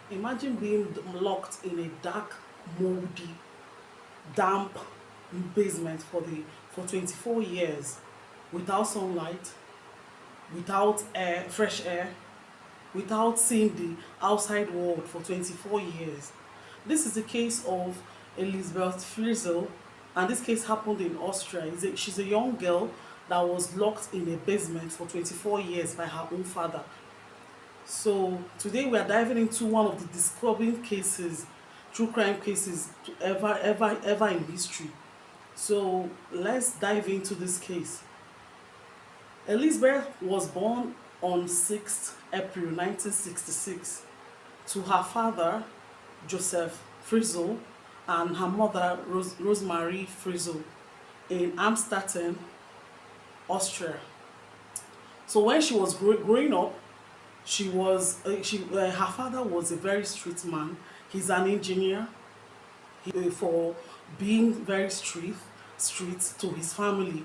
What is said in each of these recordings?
Imagine being locked in a dark, moldy, damp basement for 24 years without sunlight, without air, fresh air, without seeing the outside world for 24 years. This is the case of Elizabeth Fritzl, and this case happened in Austria. She's a young girl that was locked in a basement for 24 years by her own father. So today we are diving into one of the disturbing cases, true crime cases ever in history. So let's dive into this case. Elizabeth was born on 6th April 1966 to her father, Joseph Fritzl, and her mother, Rosemary Fritzl, in Amstetten, Austria. So when she was growing up, her father was a very strict man. He's an engineer. For being very strict to his family.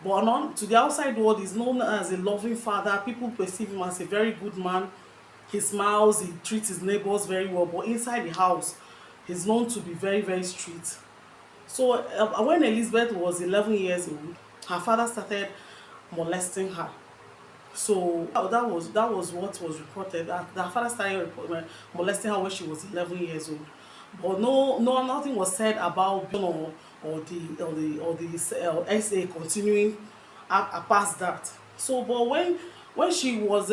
But to the outside world, he's known as a loving father. People perceive him as a very good man. He smiles, he treats his neighbors very well. But inside the house, he's known to be very, very strict. So when Elizabeth was 11 years old, her father started molesting her. So that was what was reported. That father started molesting her when she was 11 years old. But nothing was said about or the SA continuing past that. So, but when she was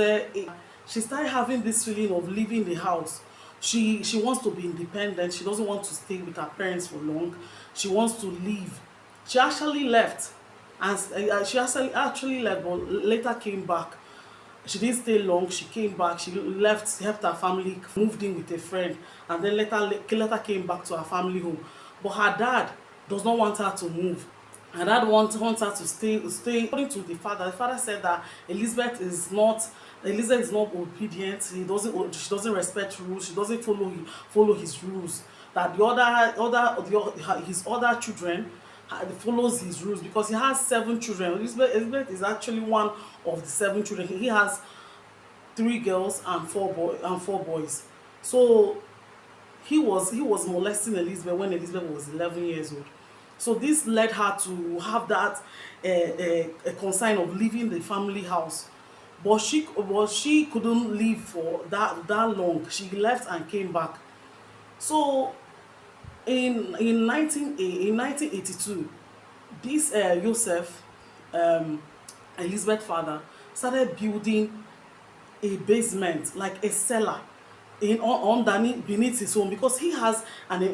she started having this feeling of leaving the house. She wants to be independent. She doesn't want to stay with her parents for long. She wants to leave. She actually left, and she actually left, but later came back. She didn't stay long. She came back. She left, helped her family, moved in with a friend, and then later came back to her family home. But her dad does not want her to move. Her dad wants her to stay. According to the father, said that Elizabeth is not obedient. She doesn't respect rules. She doesn't follow his rules. That his other children follows his rules, because he has 7 children. Elizabeth is actually one of the 7 children. He has 3 girls and 4 boys. So he was molesting Elizabeth when Elizabeth was 11 years old. So this led her to have that a concern of leaving the family house. But she couldn't leave for that long. She left and came back. So in 1982, this Joseph, um, Elizabeth father, started building a basement, like a cellar, underneath beneath his home, because he has an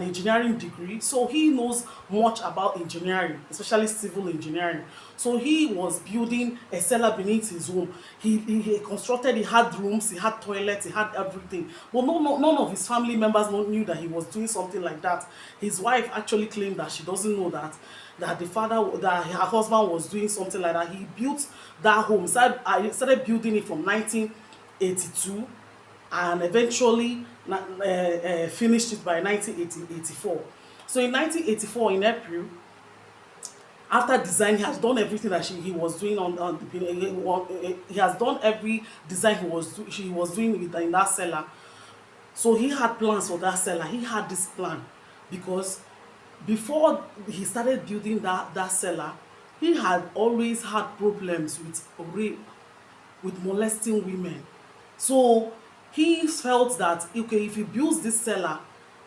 engineering degree, so he knows much about engineering, especially civil engineering. So he was building a cellar beneath his home. He constructed. He had rooms, he had toilets, he had everything. But none of his family members knew that he was doing something like that. His wife actually claimed that she doesn't know that her husband was doing something like that. He built that home. Started building it from 1982, and eventually finished it by 1984. So in 1984, in April, after design, he has done everything that he was doing he has done every design he was doing in that cellar. So he had plans for that cellar. He had this plan because before he started building that cellar, he had always had problems with rape, with molesting women. So he felt that, okay, if he builds this cellar,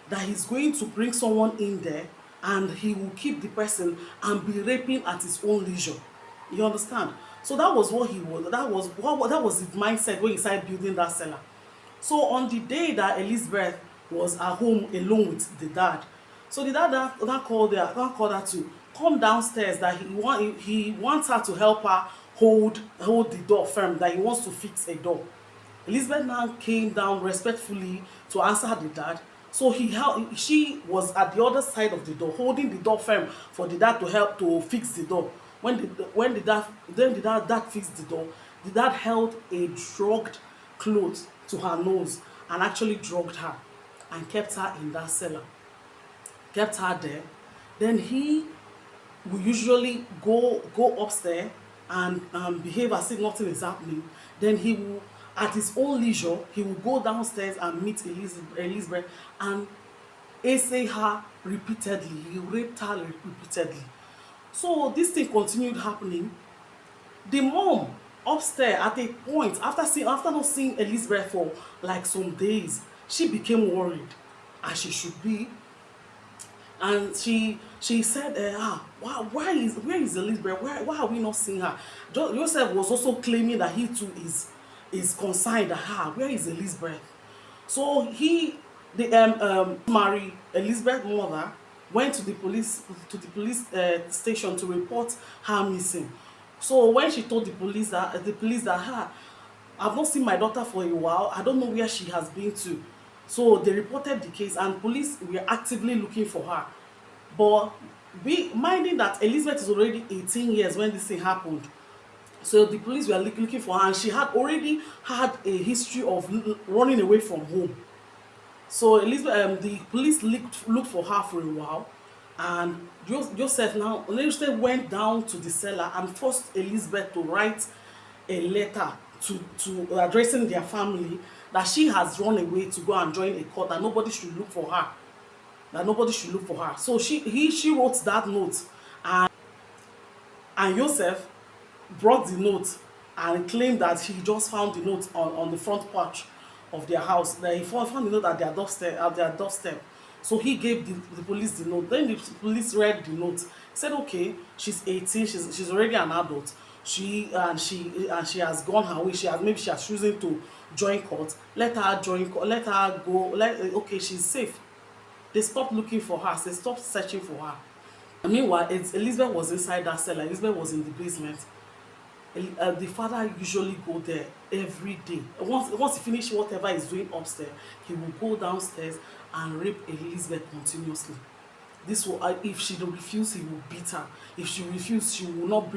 that he's going to bring someone in there and he will keep the person and be raping at his own leisure. You understand? So that was what he was. That was his mindset when he started building that cellar. So on the day that Elizabeth was at home alone with the dad, so the dad called her to come downstairs, that he wants her to help her hold the door firm, that he wants to fix a door. Elizabeth now came down respectfully to answer the dad. So she was at the other side of the door, holding the door firm for the dad to help to fix the door. When the dad fixed the door, the dad held a drugged cloth to her nose and actually drugged her and kept her in that cellar, kept her there. Then he will usually go upstairs and behave as if nothing is happening. Then he will At his own leisure, he will go downstairs and meet Elizabeth and essay her repeatedly. He raped her repeatedly. So this thing continued happening. The mom upstairs at a point, after not seeing Elizabeth for like some days, she became worried, as she should be. And she said, where is Elizabeth? Why are we not seeing her? Joseph was also claiming that he too is concerned that, where is Elizabeth? So the Mary, Elizabeth's mother, went to the police station to report her missing. So when she told the police that I've not seen my daughter for a while, I don't know where she has been to. So they reported the case and police were actively looking for her. But minding that Elizabeth is already 18 years when this thing happened, so the police were looking for her, and she had already had a history of running away from home. So the police looked for her for a while, and Elizabeth went down to the cellar and forced Elizabeth to write a letter to addressing their family that she has run away to go and join a court, that nobody should look for her. So she wrote that note, and Joseph brought the note and claimed that he just found the note on the front porch of their house. That he found the note at their doorstep. So he gave the police the note. Then the police read the note. Said, okay, she's 18, she's already an adult. She has gone her way. Maybe she has chosen to join court. Let her join court. Let her go. Okay, she's safe. They stopped looking for her. They stopped searching for her. And meanwhile, Elizabeth was inside that cellar. Elizabeth was in the basement. The father usually go there every day. Once he finish whatever he's doing upstairs, he will go downstairs and rape Elizabeth continuously. This will, if she refuse, he will beat her. If she refuse, he will not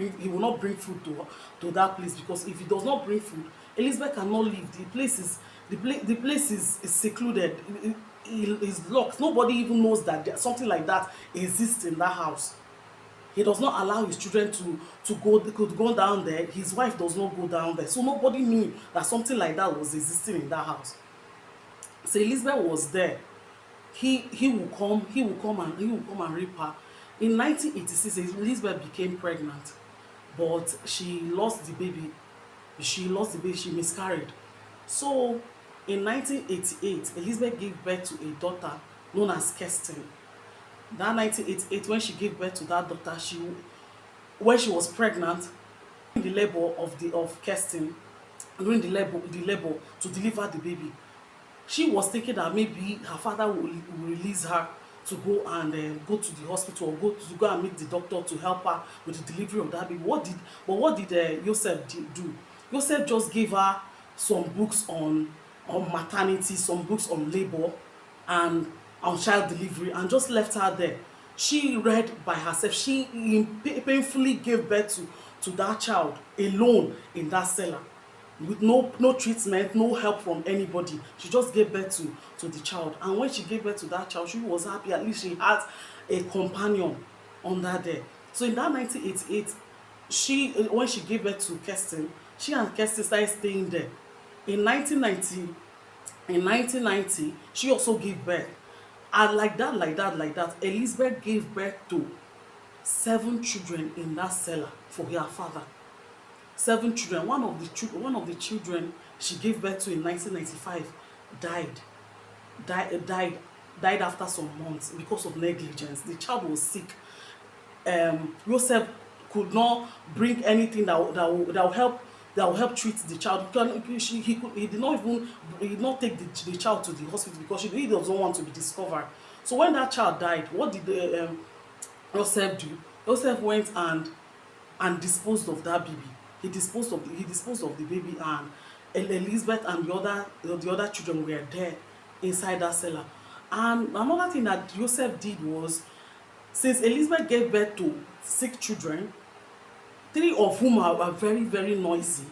bring food to that place, because if he does not bring food, Elizabeth cannot leave. The place is secluded. It is locked. Nobody even knows that something like that exists in that house. He does not allow his children to go down there. His wife does not go down there. So nobody knew that something like that was existing in that house. So Elizabeth was there. He will come and rape her. In 1986, Elizabeth became pregnant, but she lost the baby. She miscarried. So in 1988, Elizabeth gave birth to a daughter known as Kirsten. That 1988, when she gave birth to that daughter, when she was pregnant, in the labor of Kirsten, during the labor to deliver the baby, she was thinking that maybe her father will release her to go go to the hospital, or go and meet the doctor to help her with the delivery of that baby. What did Joseph do? Joseph just gave her some books on maternity, some books on labor and on child delivery, and just left her there. She read by herself. She painfully gave birth to that child alone in that cellar, with no treatment, no help from anybody. She just gave birth to the child. And when she gave birth to that child, she was happy. At least she had a companion under there. So in that 1988, when she gave birth to Kirsten, she and Kirsten started staying there. In 1990, she also gave birth. And like that, Elizabeth gave birth to 7 children in that cellar for her father. 7 children. One of the children she gave birth to in 1995 died after some months because of negligence. The child was sick. Joseph could not bring anything that will help treat the child. He did not take the child to the hospital because he doesn't want to be discovered. So when that child died, what did Joseph do? Joseph went and disposed of that baby. He disposed of the baby, and Elizabeth and the other children were there inside that cellar. And another thing that Joseph did was, since Elizabeth gave birth to 6 children, 3 of whom are very, very noisy,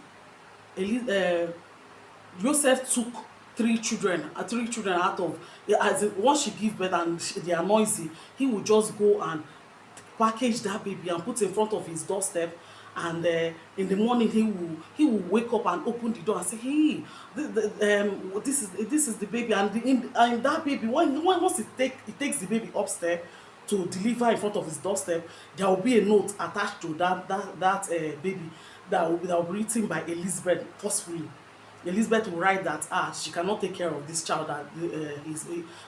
Joseph took 3 children out of, once she gave birth and they are noisy, he would just go and package that baby and put in front of his doorstep And in the morning he will wake up and open the door and say, hey, this is the baby. And and that baby, when once he takes the baby upstairs to deliver in front of his doorstep, there will be a note attached to that baby that will be written by Elizabeth forcefully. Elizabeth will write that she cannot take care of this child, that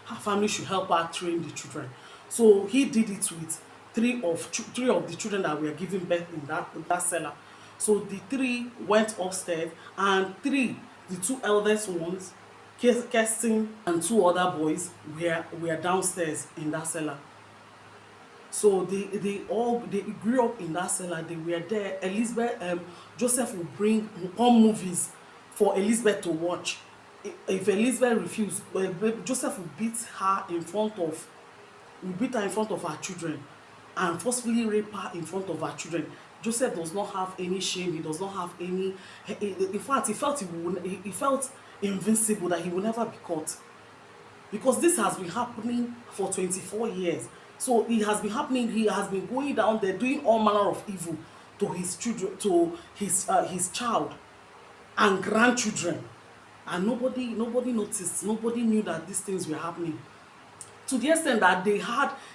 her family should help her train the children. So he did it with three of the children that were given birth in that cellar. So the three went upstairs, and the two eldest ones, Kirsten and two other boys, were downstairs in that cellar. So they grew up in that cellar. They were there. Elizabeth, Joseph will bring home movies for Elizabeth to watch. If Elizabeth refused, Joseph will beat her in front of her children, and forcefully rape her in front of her children. Joseph does not have any shame. He does not have any. In fact, he felt invincible, that he will never be caught, because this has been happening for 24 years. So it has been happening. He has been going down there doing all manner of evil to his children, to his child and grandchildren, and nobody noticed. Nobody knew that these things were happening, to the extent that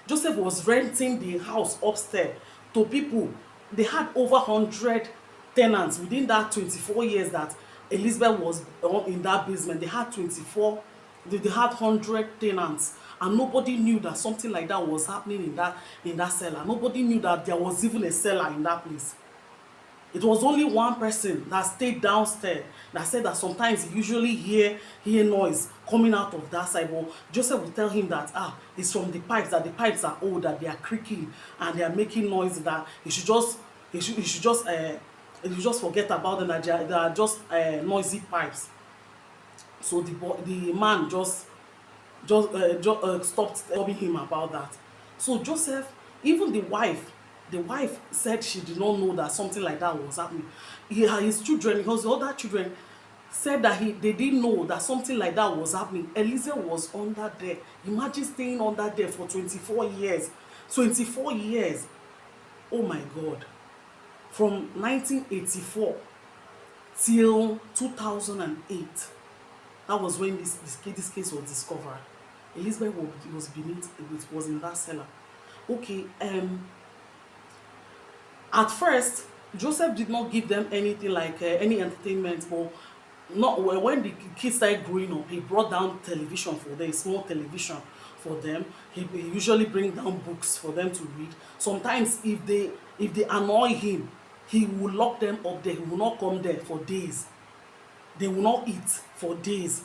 Joseph was renting the house upstairs to people. They had over 100 tenants within that 24 years that Elizabeth was in that basement. They had 100 tenants, and nobody knew that something like that was happening in that cellar. Nobody knew that there was even a cellar in that place. It was only one person that stayed downstairs that said that sometimes he usually hear noise coming out of that side. But Joseph will tell him that it's from the pipes, that the pipes are old, that they are creaking and they are making noise, that he should just forget about them, that they are just noisy pipes. So the man just stopped telling him about that. So Joseph, even the wife said she did not know that something like that was happening. His children, because the other children said that they didn't know that something like that was happening. Elizabeth was under there. Imagine staying under there for 24 years. 24 years. Oh my God. From 1984 till 2008. That was when this case was discovered. Elizabeth was in that cellar. Okay, at first, Joseph did not give them anything like any entertainment, but not when the kids started growing up, he brought down television for them, small television for them. He usually bring down books for them to read. Sometimes if they annoy him, he will lock them up there. He will not come there for days. They will not eat for days.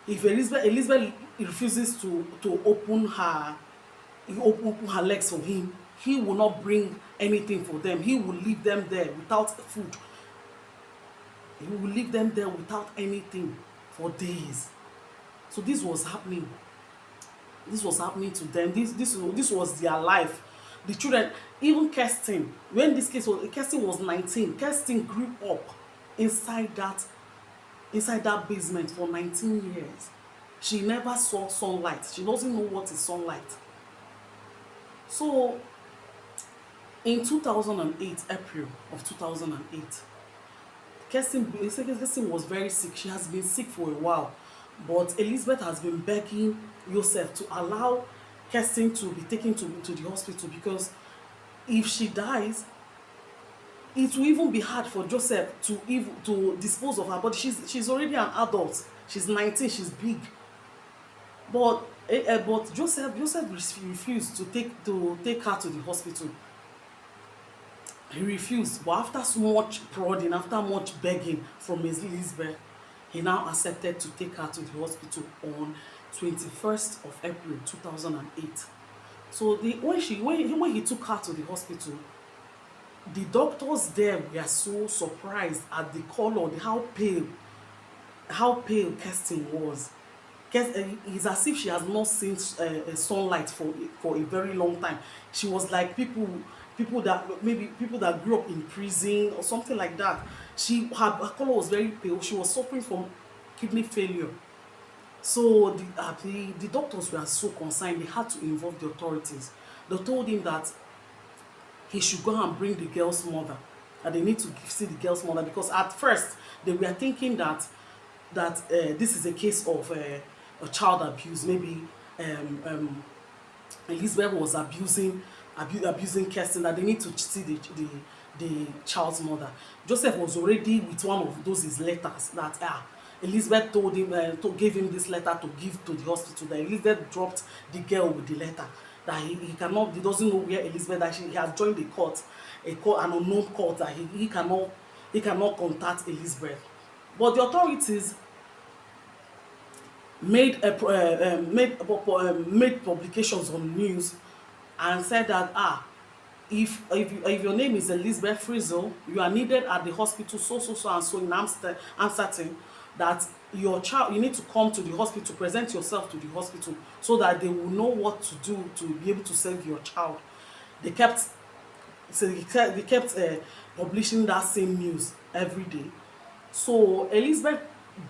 If Elizabeth refuses to open her legs for him, he will not bring anything for them. He will leave them there without food. He will leave them there without anything for days. So this was happening. This was happening to them. This was their life. The children, even Kirsten, when Kirsten was 19. Kirsten grew up inside that basement for 19 years. She never saw sunlight. She doesn't know what is sunlight. So in 2008, April of 2008, Kirsten was very sick. She has been sick for a while, but Elizabeth has been begging Joseph to allow Kirsten to be taken to the hospital, because if she dies, it will even be hard for Joseph to dispose of her body. She's already an adult. She's 19. She's big. But Joseph refused to take her to the hospital. He refused. But after so much prodding, after much begging from Elizabeth, he now accepted to take her to the hospital on 21st of April 2008. So when he took her to the hospital, the doctors there were so surprised at the color, how pale Kirsten was. It's as if she has not seen sunlight for a very long time. She was like people that grew up in prison or something like that. Her color was very pale. She was suffering from kidney failure. So the doctors were so concerned. They had to involve the authorities. They told him that he should go and bring the girl's mother that they need to see the girl's mother, because at first they were thinking that this is a case of a child abuse. Maybe Elizabeth was abusing Kirsten, that they need to see the child's mother. Joseph was already with one of those his letters that Elizabeth told him gave him this letter to give to the hospital, that Elizabeth dropped the girl with the letter, that he doesn't know where Elizabeth, that he has joined the court, an unknown court, that he cannot contact Elizabeth. But the authorities made publications on news and said that if your name is Elizabeth Fritzl, you are needed at the hospital so and so in Amsterdam, that your child, you need to come to the hospital, present yourself to the hospital, so that they will know what to do to be able to save your child. They kept publishing that same news every day. So Elizabeth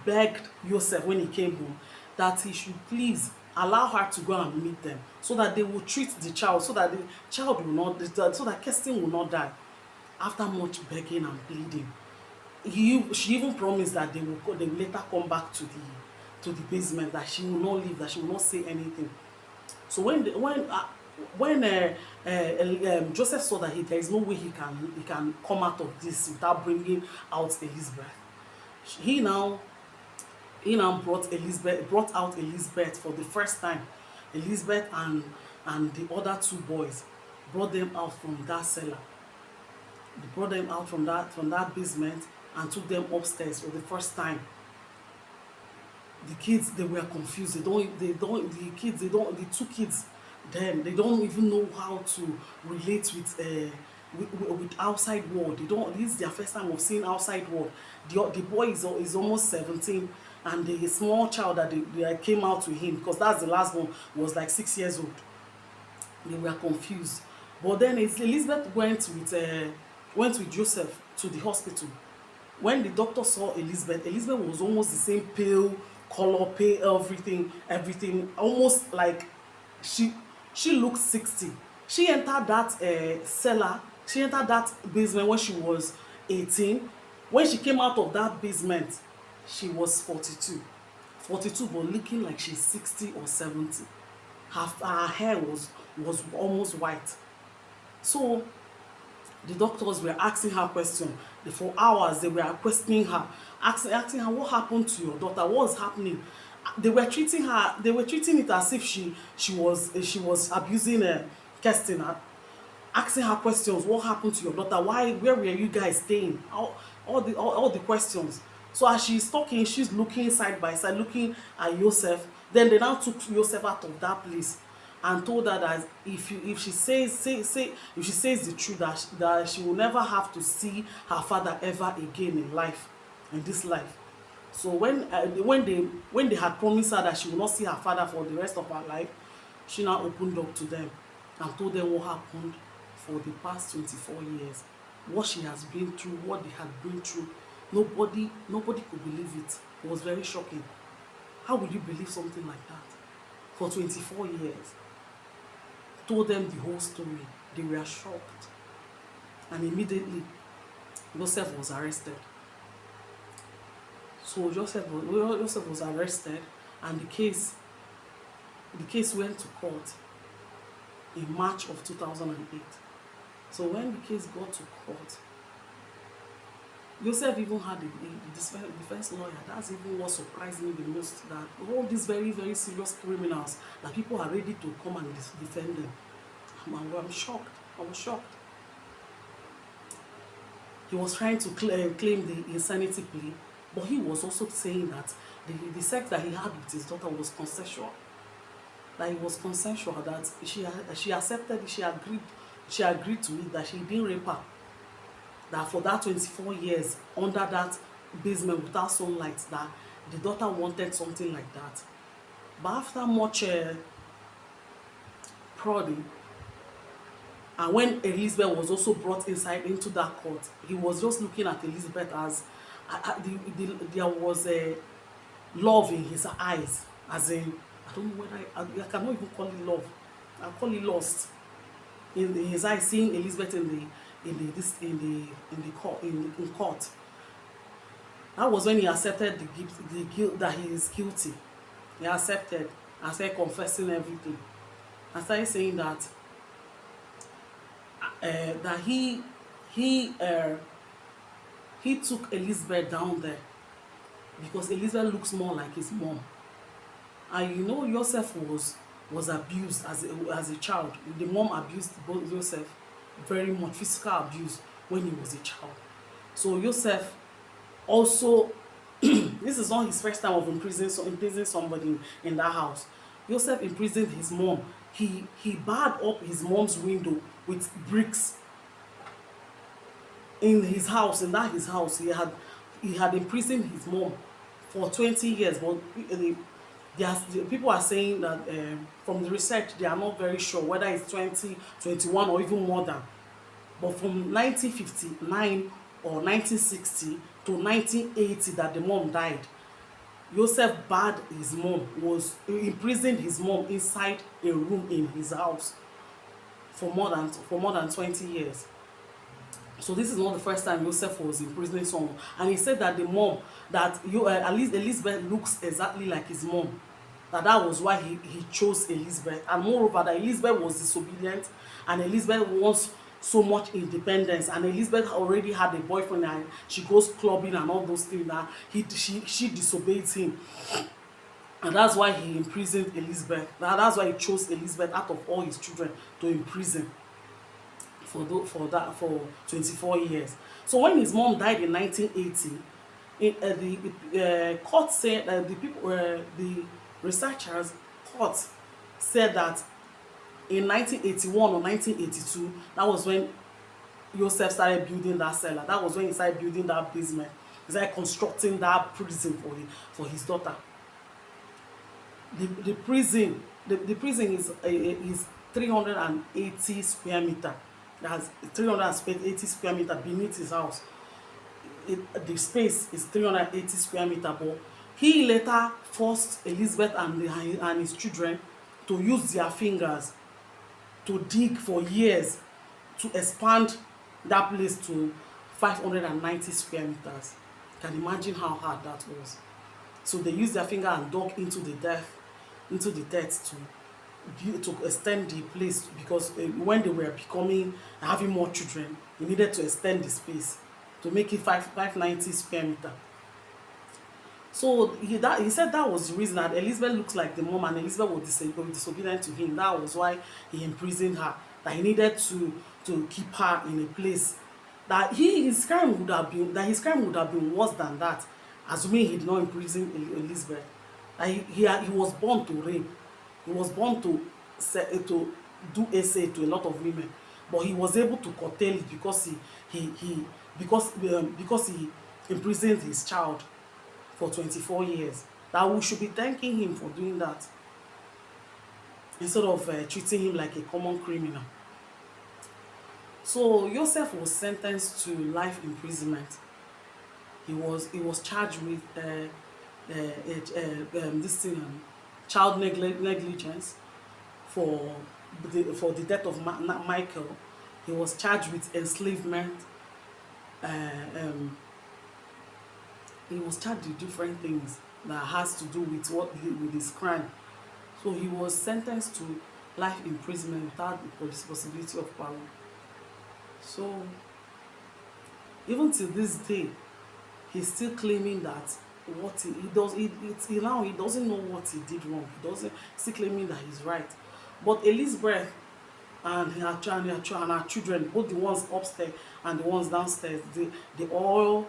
begged Joseph when he came home that he should please allow her to go and meet them, so that they will treat the child, so that the child will not, so that Kirsten will not die. After much begging and pleading, she even promised that they will later come back to the basement, that she will not leave, that she will not say anything. So when Joseph saw that there is no way he can come out of this without bringing out Elizabeth, he now brought out Elizabeth for the first time. Elizabeth and the other two boys, brought them out from that cellar. They brought them out from that basement and took them upstairs for the first time. The kids, they were confused. The two kids then, they don't even know how to relate with outside world. This is their first time of seeing outside world. The boy is almost 17, and the small child that they came out to him, because that's the last one, was like 6 years old. They were confused. But then Elizabeth went with Joseph to the hospital. When the doctor saw Elizabeth was almost the same pale color, pale, everything, almost like she looked 60. She entered that cellar, she entered that basement when she was 18. When she came out of that basement, she was 42, but looking like she's 60 or 70. Her hair was almost white. So the doctors were asking her questions. For hours they were questioning her, asking her, what happened to your daughter, what's happening. They were treating it as if she was abusing Kirsten, asking her questions. What happened to your daughter? Where were you guys staying? All the questions. So as she's talking, she's looking side by side, looking at Joseph. Then they now took Joseph out of that place and told her that if she says the truth, that she will never have to see her father ever again in this life. So when they had promised her that she will not see her father for the rest of her life, she now opened up to them and told them what happened for the past 24 years, what she has been through, what they had been through. Nobody could believe it. It was very shocking. How would you believe something like that? For 24 years. Told them the whole story. They were shocked. And immediately, Joseph was arrested. So Joseph was arrested, and the case went to court in March of 2008. So when the case got to court, Joseph even had a defense lawyer. That's even what surprised me the most, that all these very, very serious criminals, that people are ready to come and defend them. I'm shocked. I was shocked. He was trying to claim the insanity plea, but he was also saying that the sex that he had with his daughter was consensual. That it was consensual, that she accepted it, she agreed to it, that she didn't rape her. That for that 24 years under that basement without sunlight, that the daughter wanted something like that. But after much prodding, and when Elizabeth was also brought into that court, he was just looking at Elizabeth as there was a love in his eyes, as in, I don't know whether I cannot even call it love. I call it lust in his eyes, seeing Elizabeth in court. That was when he accepted the guilt that he is guilty. He accepted and started confessing everything and started saying that he uh, he took Elizabeth down there because Elizabeth looks more like his mom. And you know, Joseph was abused as a child. The mom abused both Joseph very much, physical abuse when he was a child. So Joseph also, this is not his first time of imprisoning somebody in that house. Joseph imprisoned his mom. He barred up his mom's window with bricks in his house. In that his house, he had imprisoned his mom for 20 years. But the people are saying that from the research they are not very sure whether it's 20, 21, or even more than. But from 1959 or 1960 to 1980 that the mom died, Joseph barred his mom, was imprisoned his mom inside a room in his house for more than 20 years. So this is not the first time Joseph was imprisoning someone. And he said that the mom, that at least Elizabeth looks exactly like his mom. That was why he chose Elizabeth. And moreover, that Elizabeth was disobedient and Elizabeth wants so much independence. And Elizabeth already had a boyfriend and she goes clubbing and all those things, that she disobeys him. And that's why he imprisoned Elizabeth. That's why he chose Elizabeth out of all his children to imprison for 24 years. So when his mom died in 1980, the court said that the researchers court said that in 1981 or 1982, that was when Joseph started building that cellar. That was when he started building that basement. He started constructing that prison for his daughter. The prison is 380 square meter. That's 380 square meter beneath his house. The space is 380 square meter, but he later forced Elizabeth and his children to use their fingers to dig for years to expand that place to 590 square meters. You can imagine how hard that was. So they used their finger and dug into the dirt to extend the place, because when they were having more children, they needed to extend the space to make it 590 square meter. So he said that was the reason that Elizabeth looks like the mom and Elizabeth was disobedient to him. That was why he imprisoned her. That he needed to keep her in a place that his crime would have been worse than that, assuming he did not imprison Elizabeth. That he was born to rape. He was born to do essay to a lot of women, but he was able to curtail it because he imprisoned his child for 24 years. That we should be thanking him for doing that instead of treating him like a common criminal. So Joseph was sentenced to life imprisonment. He was charged with this thing, child negligence for the death of Michael. He was charged with enslavement. He was charged with different things that has to do with his crime. So he was sentenced to life imprisonment without the possibility of parole. So even to this day, he's still claiming that what he does, now he doesn't know what he did wrong. He doesn't still claiming that he's right. But Elizabeth and her children, both the ones upstairs and the ones downstairs, they all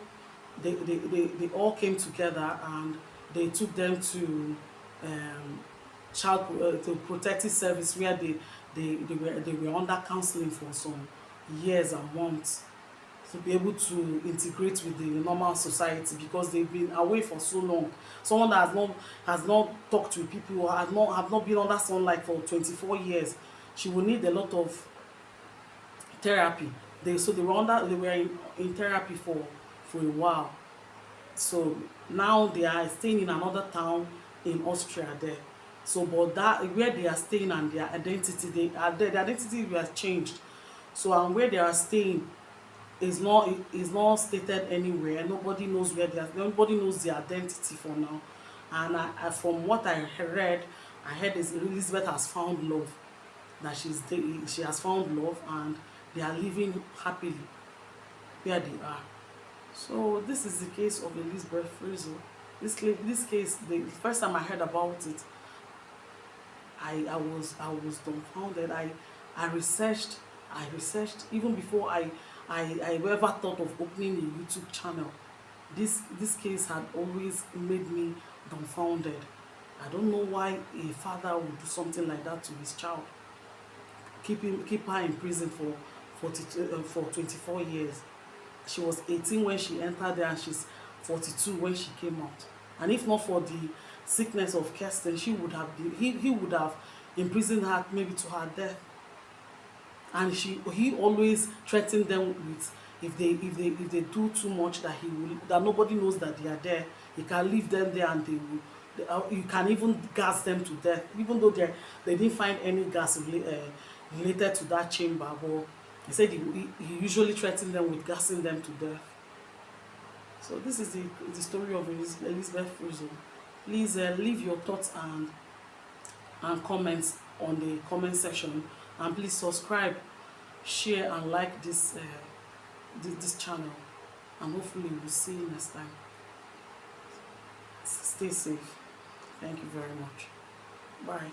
came together and they took them to to protective service, where they were under counseling for some years and months to be able to integrate with the normal society, because they've been away for so long. Someone that has not talked to people, have not been under sunlight for 24 years, she will need a lot of therapy. They were in therapy for a while. So now they are staying in another town in Austria there. So but that where they are staying and their identity was changed. So and where they are staying, is not stated anywhere. Nobody knows where they are. Nobody knows the identity for now. And from what I read, I heard is Elizabeth has found love. That she has found love, and they are living happily where they are. So this is the case of Elizabeth Fritzl. This case, the first time I heard about it, I was dumbfounded. I researched even before I ever thought of opening a YouTube channel. This case had always made me dumbfounded. I don't know why a father would do something like that to his child. Keep her in prison for 24 years. She was 18 when she entered there, and she's 42 when she came out. And if not for the sickness of Kirsten, he would have imprisoned her maybe to her death. And he always threatened them with, if they do too much, that nobody knows that they are there. He can leave them there, and you can even gas them to death, even though they didn't find any gas related to that chamber. But he said he usually threatened them with gassing them to death. So this is the story of Elizabeth Fritzl. Please leave your thoughts and comments on the comment section, and please subscribe, share, and like this channel, and hopefully we'll see you next time. Stay safe. Thank you very much. Bye.